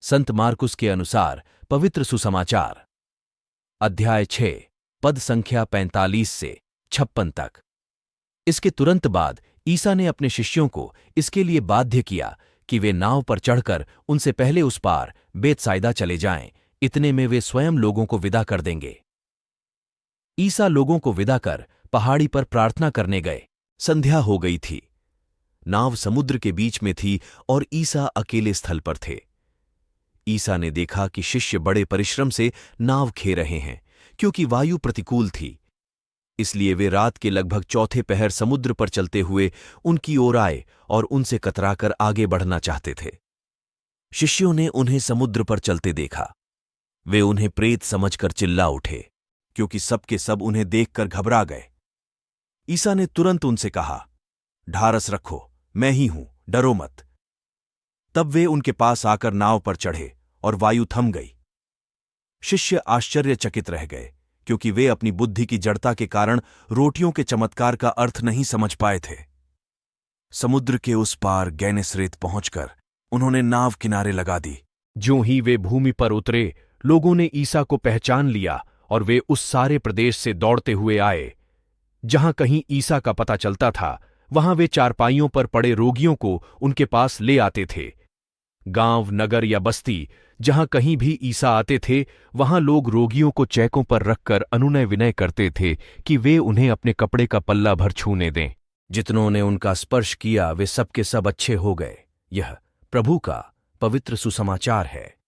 संत मार्कुस के अनुसार पवित्र सुसमाचार, अध्याय 6, पद संख्या 45 से 56 तक। इसके तुरंत बाद ईसा ने अपने शिष्यों को इसके लिए बाध्य किया कि वे नाव पर चढ़कर उनसे पहले उस पार बेतसाइदा चले जाएं, इतने में वे स्वयं लोगों को विदा कर देंगे। ईसा लोगों को विदा कर पहाड़ी पर प्रार्थना करने गए। संध्या हो गई थी। नाव समुद्र के बीच में थी और ईसा अकेले स्थल पर थे। ईसा ने देखा कि शिष्य बड़े परिश्रम से नाव खे रहे हैं, क्योंकि वायु प्रतिकूल थी। इसलिए वे रात के लगभग चौथे पहर समुद्र पर चलते हुए उनकी ओर आए और उनसे कतराकर आगे बढ़ना चाहते थे। शिष्यों ने उन्हें समुद्र पर चलते देखा। वे उन्हें प्रेत समझकर चिल्ला उठे, क्योंकि सबके सब उन्हें देखकर घबरा गए। ईसा ने तुरंत उनसे कहा, ढारस रखो, मैं ही हूं, डरो मत। तब वे उनके पास आकर नाव पर चढ़े और वायु थम गई। शिष्य आश्चर्यचकित रह गए, क्योंकि वे अपनी बुद्धि की जड़ता के कारण रोटियों के चमत्कार का अर्थ नहीं समझ पाए थे। समुद्र के उस पार गेनेसरेत पहुंचकर उन्होंने नाव किनारे लगा दी। ज्यों ही वे भूमि पर उतरे, लोगों ने ईसा को पहचान लिया और वे उस सारे प्रदेश से दौड़ते हुए आए। जहां कहीं ईसा का पता चलता था, वहां वे चारपाइयों पर पड़े रोगियों को उनके पास ले आते थे। गांव, नगर या बस्ती, जहां कहीं भी ईसा आते थे, वहां लोग रोगियों को चैकों पर रखकर अनुनय विनय करते थे कि वे उन्हें अपने कपड़े का पल्ला भर छूने दें। जितनों ने उनका स्पर्श किया वे सबके सब अच्छे हो गए। यह प्रभु का पवित्र सुसमाचार है।